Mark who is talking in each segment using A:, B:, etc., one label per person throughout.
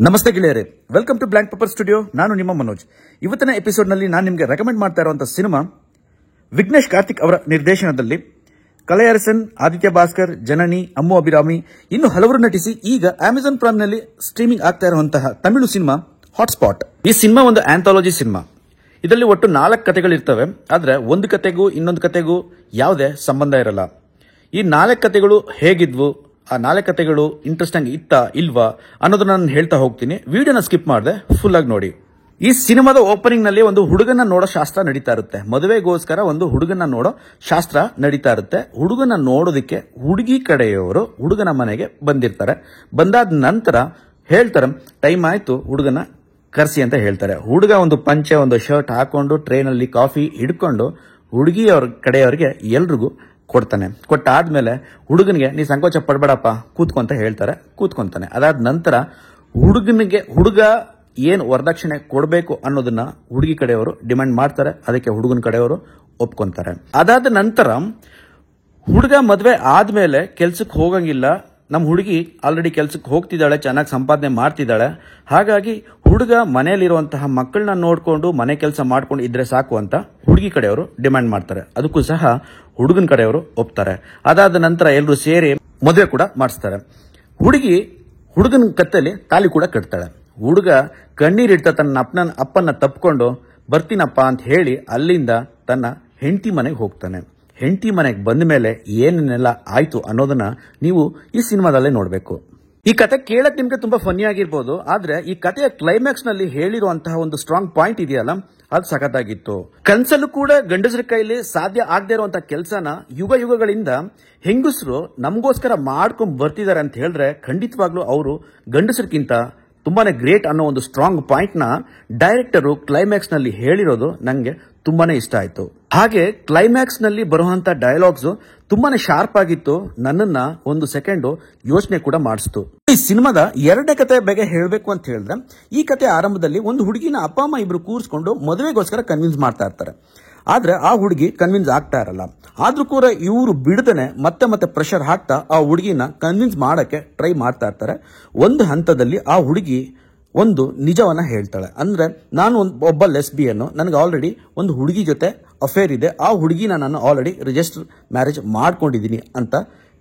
A: ನಮಸ್ತೆ ಗೆಳೆಯರೇ, welcome to blank paper studio. ನಾನು ನಿಮ್ಮ ಮನೋಜ್. ಇವತ್ತಿನ ಎಪಿಸೋಡ್ನಲ್ಲಿ ನಾನು ನಿಮಗೆ ರೆಕಮೆಂಡ್ ಮಾಡ್ತಾ ಇರುವಂತಹ ಸಿನಿಮಾ ವಿಘ್ನೇಶ್ ಕಾರ್ತಿಕ್ ಅವರ ನಿರ್ದೇಶನದಲ್ಲಿ ಕಲಯಾರಸನ್, ಆದಿತ್ಯ ಭಾಸ್ಕರ್, ಜನನಿ, ಅಮ್ಮು ಅಭಿರಾಮಿ ಇನ್ನು ಹಲವರು ನಟಿಸಿ ಈಗ ಅಮೆಜಾನ್ ಪ್ರೈಮ್ನಲ್ಲಿ ಸ್ಟ್ರೀಮಿಂಗ್ ಆಗ್ತಾ ಇರುವಂತಹ ತಮಿಳು ಸಿನಿಮಾ ಹಾಟ್ಸ್ಪಾಟ್. ಈ ಸಿನಿಮಾ ಒಂದು ಆಂಥಾಲಜಿ ಸಿನಿಮಾ. ಇದರಲ್ಲಿ ಒಟ್ಟು 4 ಕಥೆಗಳಿರ್ತವೆ. ಆದರೆ ಒಂದು ಕಥೆಗೂ ಇನ್ನೊಂದು ಕಥೆಗೂ ಯಾವುದೇ ಸಂಬಂಧ ಇರಲ್ಲ. ಈ 4 ಕಥೆಗಳು ಹೇಗಿದ್ವು, ಆ 4 ಕಥೆಗಳು ಇಂಟ್ರೆಸ್ಟಿಂಗ್ ಇತ್ತಾ ಇಲ್ವಾ ಅನ್ನೋದನ್ನ ನಾನು ಹೇಳ್ತಾ ಹೋಗ್ತೀನಿ. ವಿಡಿಯೋನ ಸ್ಕಿಪ್ ಮಾಡದೆ ಫುಲ್ ಆಗಿ ನೋಡಿ. ಈ ಸಿನಿಮಾದ ಓಪನಿಂಗ್ ನಲ್ಲಿ ಒಂದು ಹುಡುಗನ ನೋಡೋ ಶಾಸ್ತ್ರ ನಡೀತಾ ಇರುತ್ತೆ. ಮದುವೆಗೋಸ್ಕರ ಒಂದು ಹುಡುಗನ ನೋಡೋ ಶಾಸ್ತ್ರ ನಡೀತಾ ಇರುತ್ತೆ. ಹುಡುಗನ ನೋಡೋದಕ್ಕೆ ಹುಡುಗಿ ಕಡೆಯವರು ಹುಡುಗನ ಮನೆಗೆ ಬಂದಿರ್ತಾರೆ. ಬಂದಾದ ನಂತರ ಹೇಳ್ತಾರೆ, ಟೈಮ್ ಆಯ್ತು, ಹುಡುಗನ ಕರ್ಸಿ ಅಂತ ಹೇಳ್ತಾರೆ. ಹುಡುಗ ಒಂದು ಪಂಚೆ ಒಂದು ಶರ್ಟ್ ಹಾಕೊಂಡು ಟ್ರೈನಲ್ಲಿ ಕಾಫಿ ಹಿಡ್ಕೊಂಡು ಹುಡುಗಿಯವ್ರ ಕಡೆಯವರಿಗೆ ಎಲ್ರಿಗೂ ಕೊಡ್ತಾನೆ. ಕೊಟ್ಟಾದ್ಮೇಲೆ ಹುಡುಗನಿಗೆ ನೀ ಸಂಕೋಚ ಪಡಬೇಡಪ್ಪ, ಕೂತ್ಕೊಂತ ಹೇಳ್ತಾರೆ. ಕೂತ್ಕೊಂತಾನೆ. ಅದಾದ ನಂತರ ಹುಡುಗ ಏನು ವರದಕ್ಷಿಣೆ ಕೊಡಬೇಕು ಅನ್ನೋದನ್ನ ಹುಡುಗಿ ಕಡೆಯವರು ಡಿಮ್ಯಾಂಡ್ ಮಾಡ್ತಾರೆ. ಅದಕ್ಕೆ ಹುಡುಗನ ಕಡೆಯವರು ಒಪ್ಕೊಂತಾರೆ. ಅದಾದ ನಂತರ ಹುಡುಗ ಮದುವೆ ಆದ್ಮೇಲೆ ಕೆಲ್ಸಕ್ಕೆ ಹೋಗಂಗಿಲ್ಲ. ನಮ್ಮ ಹುಡುಗಿ ಆಲ್ರೆಡಿ ಕೆಲ್ಸಕ್ಕೆ ಹೋಗ್ತಿದ್ದಾಳೆ, ಚೆನ್ನಾಗಿ ಸಂಪಾದನೆ ಮಾಡ್ತಿದ್ದಾಳೆ. ಹಾಗಾಗಿ ಹುಡುಗ ಮನೆಯಲ್ಲಿರುವಂತಹ ಮಕ್ಕಳನ್ನ ನೋಡ್ಕೊಂಡು ಮನೆ ಕೆಲಸ ಮಾಡ್ಕೊಂಡು ಇದ್ರೆ ಸಾಕು ಅಂತ ಹುಡುಗಿ ಕಡೆಯವರು ಡಿಮ್ಯಾಂಡ್ ಮಾಡ್ತಾರೆ. ಅದಕ್ಕೂ ಸಹ ಹುಡುಗನ ಕಡೆಯವರು ಒಪ್ತಾರೆ. ಅದಾದ ನಂತರ ಎಲ್ಲರೂ ಸೇರಿ ಮದುವೆ ಕೂಡ ಮಾಡಿಸ್ತಾರೆ. ಹುಡುಗನ ಕತ್ತಲ್ಲಿ ತಾಲಿ ಕೂಡ ಕಟ್ತಾಳೆ. ಹುಡುಗ ಕಣ್ಣೀರಿಡ್ತಾ ತನ್ನ ಅಪ್ಪನ ತಪ್ಪಿಕೊಂಡು ಬರ್ತೀನಪ್ಪ ಅಂತ ಹೇಳಿ ಅಲ್ಲಿಂದ ತನ್ನ ಹೆಂಡತಿ ಮನೆಗೆ ಹೋಗ್ತಾನೆ. ಹೆಂಡತಿ ಮನೆಗೆ ಬಂದ ಮೇಲೆ ಏನೇನೆಲ್ಲ ಆಯ್ತು ಅನ್ನೋದನ್ನ ನೀವು ಈ ಸಿನಿಮಾದಲ್ಲೇ ನೋಡಬೇಕು. ಈ ಕತೆ ಕೇಳಕ್ ನಿಮ್ಗೆ ತುಂಬಾ ಫನ್ನಿ ಆಗಿರ್ಬೋದು, ಆದ್ರೆ ಈ ಕಥೆಯ ಕ್ಲೈಮ್ಯಾಕ್ಸ್ ನಲ್ಲಿ ಹೇಳಿರುವಂತಹ ಒಂದು ಸ್ಟ್ರಾಂಗ್ ಪಾಯಿಂಟ್ ಇದೆಯಲ್ಲ, ಅದು ಸಖತ್ತಾಗಿತ್ತು. ಕನ್ಸಲ್ಲೂ ಕೂಡ ಗಂಡಸರ ಕೈಲಿ ಸಾಧ್ಯ ಆಗದೆ ಇರುವಂತಹ ಕೆಲಸನ ಯುಗಗಳಿಂದ ಹೆಂಗಸರು ನಮಗೋಸ್ಕರ ಮಾಡ್ಕೊಂಡ್ ಬರ್ತಿದ್ದಾರೆ ಅಂತ ಹೇಳಿದ್ರೆ ಖಂಡಿತವಾಗ್ಲೂ ಅವರು ಗಂಡಸರಿಗಿಂತ ತುಂಬಾನೇ ಗ್ರೇಟ್ ಅನ್ನೋ ಒಂದು ಸ್ಟ್ರಾಂಗ್ ಪಾಯಿಂಟ್ ನ ಡೈರೆಕ್ಟರು ಕ್ಲೈಮ್ಯಾಕ್ಸ್ ನಲ್ಲಿ ಹೇಳಿರೋದು ನಂಗೆ ತುಂಬಾನೇ ಇಷ್ಟ ಆಯ್ತು. ಹಾಗೆ ಕ್ಲೈಮ್ಯಾಕ್ಸ್ ನಲ್ಲಿ ಬರುವಂತ ಡೈಲಾಗ್ಸ್ ತುಂಬಾನೇ ಶಾರ್ಪ್ ಆಗಿತ್ತು. ನನ್ನನ್ನ ಒಂದು ಸೆಕೆಂಡ್ ಯೋಚನೆ ಕೂಡ ಮಾಡಿಸ್ತು. ಈ ಸಿನಿಮಾದ 2ನೇ ಕತೆ ಬಗ್ಗೆ ಹೇಳಬೇಕು ಅಂತ ಹೇಳಿದ್ರೆ, ಈ ಕತೆ ಆರಂಭದಲ್ಲಿ ಒಂದು ಹುಡುಗಿನ ಅಪ್ಪ ಅಮ್ಮ ಇಬ್ರು ಕೂರಿಸ್ಕೊಂಡು ಮದುವೆಗೋಸ್ಕರ ಕನ್ವಿನ್ಸ್ ಮಾಡ್ತಾ ಇರ್ತಾರೆ. ಆದ್ರೆ ಆ ಹುಡುಗಿ ಕನ್ವಿನ್ಸ್ ಆಗ್ತಾ ಇರಲ್ಲ. ಆದ್ರೂ ಕೂಡ ಇವರು ಬಿಡದನೆ ಮತ್ತೆ ಪ್ರೆಷರ್ ಹಾಕ್ತಾ ಆ ಹುಡುಗಿನ ಕನ್ವಿನ್ಸ್ ಮಾಡಕ್ಕೆ ಟ್ರೈ ಮಾಡ್ತಾ ಇರ್ತಾರೆ. ಒಂದು ಹಂತದಲ್ಲಿ ಆ ಹುಡುಗಿ ಒಂದು ನಿಜವನ್ನ ಹೇಳ್ತಾಳೆ. ಅಂದ್ರೆ ನಾನು ಒಬ್ಬ ಲೆಸ್ಬಿಯನ್ನು, ನನಗೆ ಆಲ್ರೆಡಿ ಒಂದು ಹುಡುಗಿ ಜೊತೆ ಅಫೇರ್ ಇದೆ, ಆ ಹುಡುಗಿನ ನಾನು ಆಲ್ರೆಡಿ ರಿಜಿಸ್ಟರ್ ಮ್ಯಾರೇಜ್ ಮಾಡ್ಕೊಂಡಿದ್ದೀನಿ ಅಂತ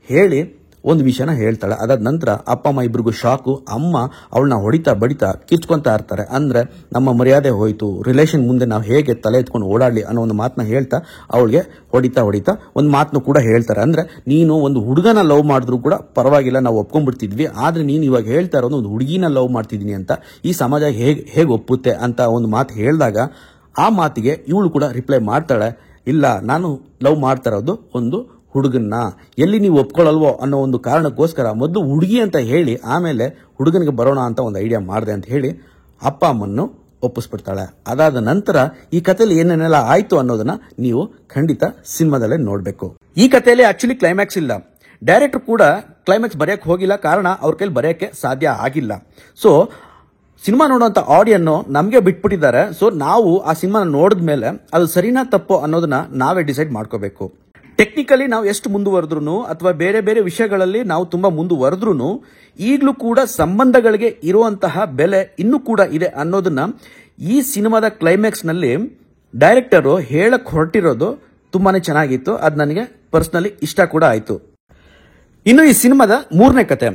A: ಹೇಳಿ ಒಂದು ವಿಷಯನ ಹೇಳ್ತಾಳೆ. ಅದಾದ ನಂತರ ಅಪ್ಪ ಅಮ್ಮ ಇಬ್ರಿಗೂ ಶಾಕು. ಅಮ್ಮ ಅವಳನ್ನ ಹೊಡಿತಾ ಬಡಿತಾ ಕಿಚ್ಕೊಂತಾ ಇರ್ತಾರೆ. ಅಂದ್ರೆ ನಮ್ಮ ಮರ್ಯಾದೆ ಹೋಯ್ತು, ರಿಲೇಷನ್ ಮುಂದೆ ನಾವು ಹೇಗೆ ತಲೆ ಎತ್ಕೊಂಡು ಓಡಾಡ್ಲಿ ಅನ್ನೋ ಒಂದು ಮಾತನ್ನ ಹೇಳ್ತಾ ಅವಳಿಗೆ ಹೊಡಿತಾ ಒಂದು ಮಾತನ್ನು ಕೂಡ ಹೇಳ್ತಾರೆ. ಅಂದ್ರೆ ನೀನು ಒಂದು ಹುಡುಗನ ಲವ್ ಮಾಡಿದ್ರು ಕೂಡ ಪರವಾಗಿಲ್ಲ, ನಾವು ಒಪ್ಕೊಂಡ್ಬಿಡ್ತಿದ್ವಿ, ಆದ್ರೆ ನೀನು ಇವಾಗ ಹೇಳ್ತಾ ಇರೋದು ಒಂದು ಹುಡುಗಿನ ಲವ್ ಮಾಡ್ತಿದ್ದೀನಿ ಅಂತ ಈ ಸಮಾಜ ಹೇಗೆ ಒಪ್ಪುತ್ತೆ ಅಂತ ಒಂದು ಮಾತು ಹೇಳಿದಾಗ ಆ ಮಾತಿಗೆ ಇವಳು ಕೂಡ ರಿಪ್ಲೈ ಮಾಡ್ತಾಳೆ, ಇಲ್ಲ ನಾನು ಲವ್ ಮಾಡ್ತಾ ಇರೋದು ಒಂದು ಹುಡುಗನ್ನ, ಎಲ್ಲಿ ನೀವು ಒಪ್ಕೊಳ್ಳಲ್ವೋ ಅನ್ನೋ ಒಂದು ಕಾರಣಕ್ಕೋಸ್ಕರ ಮೊದಲು ಹುಡುಗಿ ಅಂತ ಹೇಳಿ ಆಮೇಲೆ ಹುಡುಗನಿಗೆ ಬರೋಣ ಅಂತ ಒಂದು ಐಡಿಯಾ ಮಾಡಿದೆ ಅಂತ ಹೇಳಿ ಅಪ್ಪ ಅಮ್ಮನ್ನು ಒಪ್ಪಿಸ್ಬಿಡ್ತಾಳೆ. ಅದಾದ ನಂತರ ಈ ಕಥೆಯಲ್ಲಿ ಏನೇನೆಲ್ಲ ಆಯ್ತು ಅನ್ನೋದನ್ನ ನೀವು ಖಂಡಿತ ಸಿನಿಮಾದಲ್ಲೇ ನೋಡಬೇಕು. ಈ ಕಥೆಯಲ್ಲಿ ಆಕ್ಚುಲಿ ಕ್ಲೈಮ್ಯಾಕ್ಸ್ ಇಲ್ಲ. ಡೈರೆಕ್ಟರ್ ಕೂಡ ಕ್ಲೈಮ್ಯಾಕ್ಸ್ ಬರೆಯಕ್ಕೆ ಹೋಗಿಲ್ಲ, ಕಾರಣ ಅವ್ರ ಕೈಲಿ ಬರೆಯಕ್ಕೆ ಸಾಧ್ಯ ಆಗಿಲ್ಲ. ಸೊ ಸಿನಿಮಾ ನೋಡುವಂತ ಆಡಿಯನ್ನು ನಮಗೆ ಬಿಟ್ಬಿಟ್ಟಿದ್ದಾರೆ. ಸೊ ನಾವು ಆ ಸಿನಿಮಾ ನೋಡಿದ್ಮೇಲೆ ಅದು ಸರಿನಾ ತಪ್ಪೋ ಅನ್ನೋದನ್ನ ನಾವೇ ಡಿಸೈಡ್ ಮಾಡ್ಕೋಬೇಕು. ಟೆಕ್ನಿಕಲಿ ನಾವು ಎಷ್ಟು ಮುಂದುವರೆದ್ರು ಅಥವಾ ಬೇರೆ ಬೇರೆ ವಿಷಯಗಳಲ್ಲಿ ನಾವು ತುಂಬಾ ಮುಂದುವರೆದ್ರು ಈಗಲೂ ಕೂಡ ಸಂಬಂಧಗಳಿಗೆ ಇರುವಂತಹ ಬೆಲೆ ಇನ್ನೂ ಕೂಡ ಇದೆ ಅನ್ನೋದನ್ನ ಈ ಸಿನಿಮಾದ ಕ್ಲೈಮ್ಯಾಕ್ಸ್ ನಲ್ಲಿ ಡೈರೆಕ್ಟರ್ ಹೇಳಕ್ ಹೊರಟಿರೋದು ತುಂಬಾನೇ ಚೆನ್ನಾಗಿತ್ತು. ಅದು ನನಗೆ ಪರ್ಸನಲಿ ಇಷ್ಟ ಕೂಡ ಆಯ್ತು. ಇನ್ನು ಈ ಸಿನಿಮಾದ 3ನೇ ಕತೆ.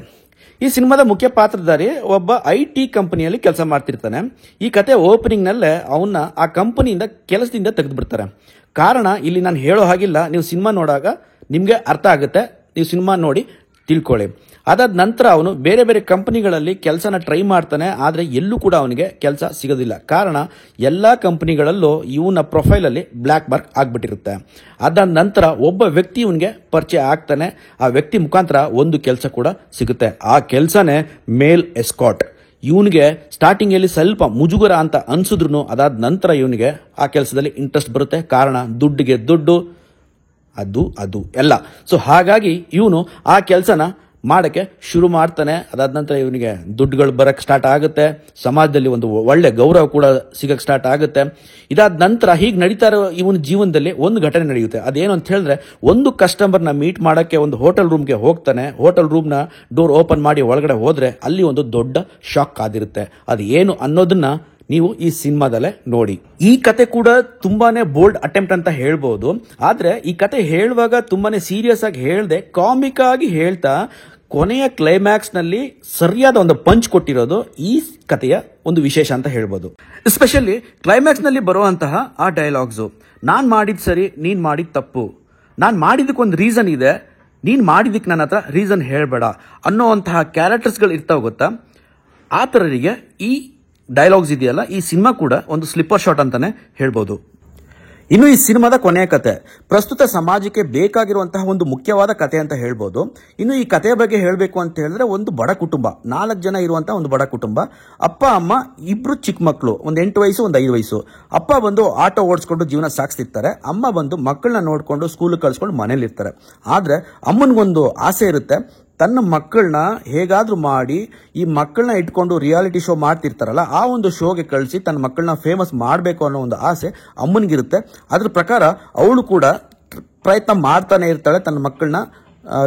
A: ಈ ಸಿನಿಮಾದ ಮುಖ್ಯ ಪಾತ್ರಧಾರಿ ಒಬ್ಬ IT ಕಂಪನಿಯಲ್ಲಿ ಕೆಲಸ ಮಾಡ್ತಿರ್ತಾನೆ. ಈ ಕತೆ ಓಪನಿಂಗ್ ನಲ್ಲೇ ಅವನ್ನ ಆ ಕಂಪನಿಯಿಂದ ಕೆಲಸದಿಂದ ತೆಗೆದು ಬಿಡ್ತಾರೆ. ಕಾರಣ ಇಲ್ಲಿ ನಾನು ಹೇಳೋ ಹಾಗಿಲ್ಲ, ನೀವು ಸಿನಿಮಾ ನೋಡಾಗ ನಿಮ್ಗೆ ಅರ್ಥ ಆಗುತ್ತೆ, ನೀವು ಸಿನಿಮಾ ನೋಡಿ ತಿಳ್ಕೊಳ್ಳಿ. ಅದಾದ ನಂತರ ಅವನು ಬೇರೆ ಬೇರೆ ಕಂಪನಿಗಳಲ್ಲಿ ಕೆಲಸನ ಟ್ರೈ ಮಾಡ್ತಾನೆ. ಆದ್ರೆ ಎಲ್ಲೂ ಕೂಡ ಅವನಿಗೆ ಕೆಲಸ ಸಿಗೋದಿಲ್ಲ. ಕಾರಣ ಎಲ್ಲಾ ಕಂಪನಿಗಳಲ್ಲೂ ಇವನ ಪ್ರೊಫೈಲ್ ಅಲ್ಲಿ ಬ್ಲಾಕ್ ಮಾರ್ಕ್ ಆಗ್ಬಿಟ್ಟಿರುತ್ತೆ. ಅದಾದ ನಂತರ ಒಬ್ಬ ವ್ಯಕ್ತಿ ಇವನಿಗೆ ಪರಿಚಯ ಆಗ್ತಾನೆ. ಆ ವ್ಯಕ್ತಿ ಮುಖಾಂತರ ಒಂದು ಕೆಲಸ ಕೂಡ ಸಿಗುತ್ತೆ. ಆ ಕೆಲಸನೇ ಮೇಲ್ ಎಸ್ಕಾಟ್. ಇವನಿಗೆ ಸ್ಟಾರ್ಟಿಂಗ್ ಅಲ್ಲಿ ಸ್ವಲ್ಪ ಮುಜುಗರ ಅಂತ ಅನ್ಸಿದ್ರು ಅದಾದ ನಂತರ ಇವನಿಗೆ ಆ ಕೆಲಸದಲ್ಲಿ ಇಂಟ್ರೆಸ್ಟ್ ಬರುತ್ತೆ. ಕಾರಣ ದುಡ್ಡಿಗೆ ದುಡ್ಡು, ಅದು ಎಲ್ಲ. ಸೊ ಹಾಗಾಗಿ ಇವನು ಆ ಕೆಲಸನ ಮಾಡಕ್ಕೆ ಶುರು ಮಾಡ್ತಾನೆ. ಅದಾದ ನಂತರ ಇವನಿಗೆ ದುಡ್ಡುಗಳು ಬರಕ್ಕೆ ಸ್ಟಾರ್ಟ್ ಆಗುತ್ತೆ, ಸಮಾಜದಲ್ಲಿ ಒಂದು ಒಳ್ಳೆ ಗೌರವ ಕೂಡ ಸಿಗಕ್ಕೆ ಸ್ಟಾರ್ಟ್ ಆಗುತ್ತೆ. ಇದಾದ ನಂತರ ಹೀಗೆ ನಡೀತಾ ಇರೋ ಇವನ ಜೀವನದಲ್ಲಿ ಒಂದು ಘಟನೆ ನಡೆಯುತ್ತೆ. ಅದೇನು ಅಂತ ಹೇಳಿದ್ರೆ, ಒಂದು ಕಸ್ಟಮರ್ನ ಮೀಟ್ ಮಾಡಕ್ಕೆ ಒಂದು ಹೋಟೆಲ್ ರೂಮ್ಗೆ ಹೋಗ್ತಾನೆ. ಹೋಟೆಲ್ ರೂಮ್ನ ಡೋರ್ ಓಪನ್ ಮಾಡಿ ಒಳಗಡೆ ಹೋದ್ರೆ ಅಲ್ಲಿ ಒಂದು ದೊಡ್ಡ ಶಾಕ್ ಕಾದಿರುತ್ತೆ. ಅದು ಏನು ಅನ್ನೋದನ್ನ ನೀವು ಈ ಸಿನಿಮಾದಲ್ಲೇ ನೋಡಿ. ಈ ಕತೆ ಕೂಡ ತುಂಬಾನೇ ಬೋಲ್ಡ್ ಅಟೆಂಪ್ಟ್ ಅಂತ ಹೇಳ್ಬೋದು. ಆದ್ರೆ ಈ ಕತೆ ಹೇಳುವಾಗ ತುಂಬಾನೇ ಸೀರಿಯಸ್ ಆಗಿ ಹೇಳ್ದೆ, ಕಾಮಿಕ್ ಆಗಿ ಹೇಳ್ತಾ ಕೊನೆಯ ಕ್ಲೈಮ್ಯಾಕ್ಸ್ ನಲ್ಲಿ ಸರಿಯಾದ ಒಂದು ಪಂಚ್ ಕೊಟ್ಟಿರೋದು ಈ ಕಥೆಯ ಒಂದು ವಿಶೇಷ ಅಂತ ಹೇಳ್ಬೋದು. ಎಸ್ಪೆಷಲಿ ಕ್ಲೈಮ್ಯಾಕ್ಸ್ ನಲ್ಲಿ ಬರುವಂತಹ ಆ ಡೈಲಾಗ್ಸು, ನಾನ್ ಮಾಡಿದ್ ಸರಿ, ನೀನ್ ಮಾಡಿದ್ ತಪ್ಪು, ನಾನ್ ಮಾಡಿದಕ್ಕೆ ಒಂದು ರೀಸನ್ ಇದೆ, ನೀನ್ ಮಾಡಿದಕ್ಕೆ ನನ್ನ ಹತ್ರ ರೀಸನ್ ಹೇಳ್ಬೇಡ ಅನ್ನೋವಂತಹ ಕ್ಯಾರೆಕ್ಟರ್ಸ್ಗಳು ಇರ್ತಾವ ಗೊತ್ತಾ. ಆ ತರರಿಗೆ ಈ ಡೈಲಾಗ್ಸ್ ಇದೆಯಲ್ಲ, ಈ ಸಿನಿಮಾ ಕೂಡ ಒಂದು ಸ್ಲಿಪ್ಪರ್ ಶಾಟ್ ಅಂತಾನೆ ಹೇಳ್ಬೋದು. ಇನ್ನು ಈ ಸಿನಿಮಾದ ಕೊನೆಯ ಕತೆ ಪ್ರಸ್ತುತ ಸಮಾಜಕ್ಕೆ ಬೇಕಾಗಿರುವಂತಹ ಒಂದು ಮುಖ್ಯವಾದ ಕತೆ ಅಂತ ಹೇಳ್ಬೋದು. ಇನ್ನು ಈ ಕಥೆಯ ಬಗ್ಗೆ ಹೇಳಬೇಕು ಅಂತ ಹೇಳಿದ್ರೆ, ಒಂದು ಬಡ ಕುಟುಂಬ, 4 ಜನ ಇರುವಂತಹ ಒಂದು ಬಡ ಕುಟುಂಬ. ಅಪ್ಪ ಅಮ್ಮ ಇಬ್ರು ಚಿಕ್ಕ ಮಕ್ಕಳು, ಒಂದು 8 ವಯಸ್ಸು ಒಂದು 5 ವಯಸ್ಸು. ಅಪ್ಪ ಬಂದು ಆಟೋ ಓಡಿಸ್ಕೊಂಡು ಜೀವನ ಸಾಗಿಸ್ತಿರ್ತಾರೆ. ಅಮ್ಮ ಬಂದು ಮಕ್ಕಳನ್ನ ನೋಡ್ಕೊಂಡು ಸ್ಕೂಲ್ ಕಳ್ಸ್ಕೊಂಡು ಮನೇಲಿ ಇರ್ತಾರೆ. ಆದ್ರೆ ಅಮ್ಮನಿಗೊಂದು ಆಸೆ ಇರುತ್ತೆ, ತನ್ನ ಮಕ್ಕಳನ್ನ ಹೇಗಾದ್ರೂ ಮಾಡಿ ಈ ಮಕ್ಕಳನ್ನ ಇಟ್ಕೊಂಡು ರಿಯಾಲಿಟಿ ಶೋ ಮಾಡ್ತಿರ್ತಾರಲ್ಲ, ಆ ಒಂದು ಶೋಗೆ ಕಳಿಸಿ ತನ್ನ ಮಕ್ಕಳನ್ನ ಫೇಮಸ್ ಮಾಡಬೇಕು ಅನ್ನೋ ಒಂದು ಆಸೆ ಅಮ್ಮನಿಗಿರುತ್ತೆ. ಅದ್ರ ಪ್ರಕಾರ ಅವಳು ಕೂಡ ಪ್ರಯತ್ನ ಮಾಡ್ತಾನೆ ಇರ್ತಾಳೆ ತನ್ನ ಮಕ್ಕಳನ್ನ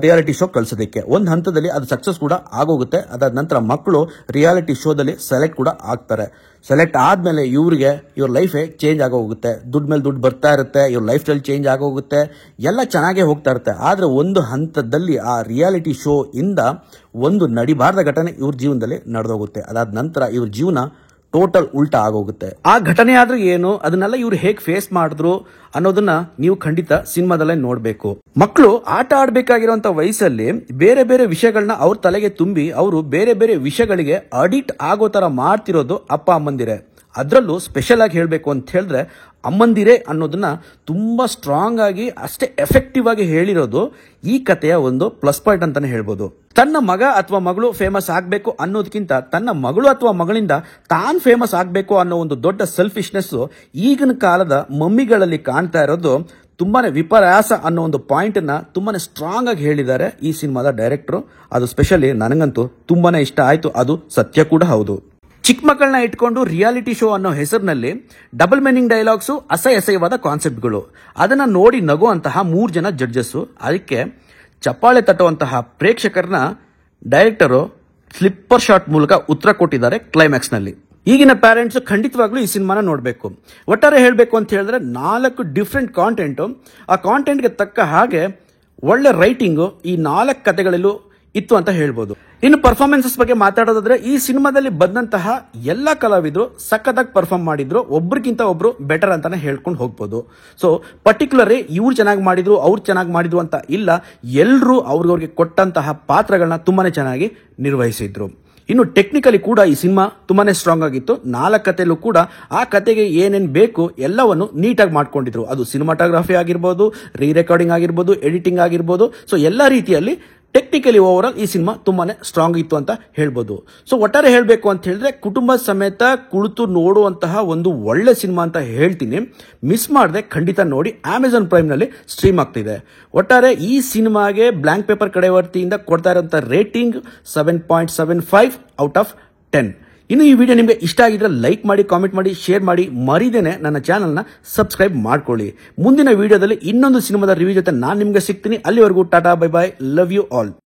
A: ರಿಯಾಲಿಟಿ ಶೋ ಕಳ್ಸೋದಕ್ಕೆ. ಒಂದು ಹಂತದಲ್ಲಿ ಅದು ಸಕ್ಸಸ್ ಕೂಡ ಆಗೋಗುತ್ತೆ. ಅದಾದ ನಂತರ ಮಕ್ಕಳು ರಿಯಾಲಿಟಿ ಶೋದಲ್ಲಿ ಸೆಲೆಕ್ಟ್ ಕೂಡ ಆಗ್ತಾರೆ. ಸೆಲೆಕ್ಟ್ ಆದ್ಮೇಲೆ ಇವ್ರ ಲೈಫೇ ಚೇಂಜ್ ಆಗೋಗುತ್ತೆ. ದುಡ್ಡು ಮೇಲೆ ದುಡ್ಡು ಬರ್ತಾ ಇರುತ್ತೆ, ಇವ್ರ ಲೈಫ್ ಸ್ಟೈಲ್ ಚೇಂಜ್ ಆಗೋಗುತ್ತೆ, ಎಲ್ಲ ಚೆನ್ನಾಗೇ ಹೋಗ್ತಾ ಇರುತ್ತೆ. ಆದ್ರೆ ಒಂದು ಹಂತದಲ್ಲಿ ಆ ರಿಯಾಲಿಟಿ ಶೋ ಇಂದ ಒಂದು ನಡಿಬಾರ್ದ ಘಟನೆ ಇವ್ರ ಜೀವನದಲ್ಲಿ ನಡೆದೋಗುತ್ತೆ. ಅದಾದ ನಂತರ ಇವ್ರ ಜೀವನ ಟೋಟಲ್ ಉಲ್ಟಾ ಆಗೋಗುತ್ತೆ. ಆ ಘಟನೆ ಆದ್ರೂ ಏನು, ಅದನ್ನೆಲ್ಲ ಇವ್ರು ಹೇಗೆ ಫೇಸ್ ಮಾಡಿದ್ರು ಅನ್ನೋದನ್ನ ನೀವು ಖಂಡಿತ ಸಿನಿಮಾದಲ್ಲೇ ನೋಡ್ಬೇಕು. ಮಕ್ಕಳು ಆಟ ಆಡ್ಬೇಕಾಗಿರುವಂತ ವಯಸ್ಸಲ್ಲಿ ಬೇರೆ ಬೇರೆ ವಿಷಯಗಳನ್ನ ಅವ್ರ ತಲೆಗೆ ತುಂಬಿ ಅವರು ಬೇರೆ ಬೇರೆ ವಿಷಯಗಳಿಗೆ ಅಡಿಕ್ಟ್ ಆಗೋ ತರ ಮಾಡ್ತಿರೋದು ಅಪ್ಪ ಅಮ್ಮಂದಿರೇ. ಅದರಲ್ಲೂ ಸ್ಪೆಷಲ್ ಆಗಿ ಹೇಳಬೇಕು ಅಂತ ಹೇಳಿದ್ರೆ ಅಮ್ಮಂದಿರೇ ಅನ್ನೋದನ್ನ ತುಂಬಾ ಸ್ಟ್ರಾಂಗ್ ಆಗಿ ಅಷ್ಟೇ ಎಫೆಕ್ಟಿವ್ ಆಗಿ ಹೇಳಿರೋದು ಈ ಕಥೆಯ ಒಂದು ಪ್ಲಸ್ ಪಾಯಿಂಟ್ ಅಂತಾನೆ ಹೇಳ್ಬೋದು. ತನ್ನ ಮಗ ಅಥವಾ ಮಗಳು ಫೇಮಸ್ ಆಗಬೇಕು ಅನ್ನೋದಕ್ಕಿಂತ ತನ್ನ ಮಗಳು ಅಥವಾ ಮಗಳಿಂದ ತಾನು ಫೇಮಸ್ ಆಗಬೇಕು ಅನ್ನೋ ಒಂದು ದೊಡ್ಡ ಸೆಲ್ಫಿಶ್ನೆಸ್ ಈಗಿನ ಕಾಲದ ಮಮ್ಮಿಗಳಲ್ಲಿ ಕಾಣ್ತಾ ಇರೋದು ತುಂಬಾನೇ ವಿಪರ್ಯಾಸ ಅನ್ನೋ ಒಂದು ಪಾಯಿಂಟ್ ಅನ್ನ ತುಂಬಾನೇ ಸ್ಟ್ರಾಂಗ್ ಆಗಿ ಹೇಳಿದ್ದಾರೆ ಈ ಸಿನಿಮಾದ ಡೈರೆಕ್ಟರ್. ಅದು ಸ್ಪೆಷಲಿ ನನಗಂತೂ ತುಂಬಾನೇ ಇಷ್ಟ ಆಯ್ತು. ಅದು ಸತ್ಯ ಕೂಡ ಹೌದು. ಚಿಕ್ಕ ಮಕ್ಕಳನ್ನ ಇಟ್ಕೊಂಡು ರಿಯಾಲಿಟಿ ಶೋ ಅನ್ನೋ ಹೆಸರಿನಲ್ಲಿ ಡಬಲ್ ಮೀನಿಂಗ್ ಡೈಲಾಗ್ಸು, ಅಸಹ್ಯವಾದ ಕಾನ್ಸೆಪ್ಟ್ಗಳು, ಅದನ್ನ ನೋಡಿ ನಗುವಂತಹ 3 ಜನ ಜಡ್ಜಸ್, ಅದಕ್ಕೆ ಚಪ್ಪಾಳೆ ತಟ್ಟುವಂತಹ ಪ್ರೇಕ್ಷಕರನ್ನ ಡೈರೆಕ್ಟರು ಸ್ಲಿಪ್ಪರ್ ಶಾಟ್ ಮೂಲಕ ಉತ್ತರ ಕೊಟ್ಟಿದ್ದಾರೆ ಕ್ಲೈಮ್ಯಾಕ್ಸ್ ನಲ್ಲಿ. ಈಗಿನ ಪ್ಯಾರೆಂಟ್ಸ್ ಖಂಡಿತವಾಗ್ಲೂ ಈ ಸಿನಿಮಾನ ನೋಡಬೇಕು. ಒಟ್ಟಾರೆ ಹೇಳಬೇಕು ಅಂತ ಹೇಳಿದ್ರೆ 4 ಡಿಫ್ರೆಂಟ್ ಕಾಂಟೆಂಟ್, ಆ ಕಾಂಟೆಂಟ್ಗೆ ತಕ್ಕ ಹಾಗೆ ಒಳ್ಳೆ ರೈಟಿಂಗು ಈ 4 ಕಥೆಗಳಲ್ಲೂ ಇತ್ತು ಅಂತ ಹೇಳ್ಬೋದು. ಇನ್ನು ಪರ್ಫಾರ್ಮೆನ್ಸಸ್ ಬಗ್ಗೆ ಮಾತಾಡೋದಾದ್ರೆ, ಈ ಸಿನಿಮಾದಲ್ಲಿ ಬಂದಂತಹ ಎಲ್ಲ ಕಲಾವಿದರು ಸಖತ್ತಾಗಿ ಪರ್ಫಾರ್ಮ್ ಮಾಡಿದ್ರು, ಒಬ್ರಿಗಿಂತ ಒಬ್ರು ಬೆಟರ್ ಅಂತಾನೆ ಹೇಳ್ಕೊಂಡು ಹೋಗ್ಬೋದು. ಸೊ ಪರ್ಟಿಕ್ಯುಲರ್ಲಿ ಇವ್ರು ಚೆನ್ನಾಗಿ ಮಾಡಿದ್ರು, ಅವ್ರು ಚೆನ್ನಾಗಿ ಮಾಡಿದ್ರು ಅಂತ ಇಲ್ಲ, ಎಲ್ಲರೂ ಅವ್ರಿಗೆ ಕೊಟ್ಟಂತಹ ಪಾತ್ರಗಳನ್ನ ತುಂಬಾನೇ ಚೆನ್ನಾಗಿ ನಿರ್ವಹಿಸಿದ್ರು. ಇನ್ನು ಟೆಕ್ನಿಕಲಿ ಕೂಡ ಈ ಸಿನಿಮಾ ತುಂಬಾನೇ ಸ್ಟ್ರಾಂಗ್ ಆಗಿತ್ತು. 4 ಕಥೆಯಲ್ಲೂ ಕೂಡ ಆ ಕತೆಗೆ ಏನೇನು ಬೇಕು ಎಲ್ಲವನ್ನು ನೀಟಾಗಿ ಮಾಡ್ಕೊಂಡಿದ್ರು. ಅದು ಸಿನಿಮಾಟೋಗ್ರಫಿ ಆಗಿರ್ಬೋದು, ರೀ ರೆಕಾರ್ಡಿಂಗ್ ಆಗಿರ್ಬೋದು, ಎಡಿಟಿಂಗ್ ಆಗಿರ್ಬೋದು. ಸೊ ಎಲ್ಲ ರೀತಿಯಲ್ಲಿ ಟೆಕ್ನಿಕಲಿ ಓವರ್ ಆಲ್ ಈ ಸಿನಿಮಾ ತುಂಬಾನೇ ಸ್ಟ್ರಾಂಗ್ ಇತ್ತು ಅಂತ ಹೇಳ್ಬೋದು. ಸೊ ಒಟ್ಟಾರೆ ಹೇಳಬೇಕು ಅಂತ ಹೇಳಿದ್ರೆ ಕುಟುಂಬ ಸಮೇತ ಕುಳಿತು ನೋಡುವಂತಹ ಒಂದು ಒಳ್ಳೆ ಸಿನಿಮಾ ಅಂತ ಹೇಳ್ತೀನಿ. ಮಿಸ್ ಮಾಡದೆ ಖಂಡಿತ ನೋಡಿ. ಅಮೆಜಾನ್ ಪ್ರೈಮ್ ನಲ್ಲಿ ಸ್ಟ್ರೀಮ್ ಆಗ್ತಿದೆ. ಒಟ್ಟಾರೆ ಈ ಸಿನಿಮಾಗೆ ಬ್ಲಾಂಕ್ ಪೇಪರ್ ಕಡೆ ವತಿಯಿಂದ ಕೊಡ್ತಾ ಇರುವಂತಹ ರೇಟಿಂಗ್ 7.75 ಔಟ್ ಆಫ್ 10. ಇನ್ನು ಈ ವಿಡಿಯೋ ನಿಮಗೆ ಇಷ್ಟ ಆಗಿದ್ರೆ ಲೈಕ್ ಮಾಡಿ, ಕಾಮೆಂಟ್ ಮಾಡಿ, ಶೇರ್ ಮಾಡಿ, ಮರಿದೇನೆ ನನ್ನ ಚಾನಲ್ನ ಸಬ್ಸ್ಕ್ರೈಬ್ ಮಾಡ್ಕೊಳ್ಳಿ. ಮುಂದಿನ ವಿಡಿಯೋದಲ್ಲಿ ಇನ್ನೊಂದು ಸಿನಿಮಾದ ರಿವ್ಯೂ ಜೊತೆ ನಾನು ನಿಮಗೆ ಸಿಗ್ತೀನಿ. ಅಲ್ಲಿವರೆಗೂ tata, bye bye, love you all.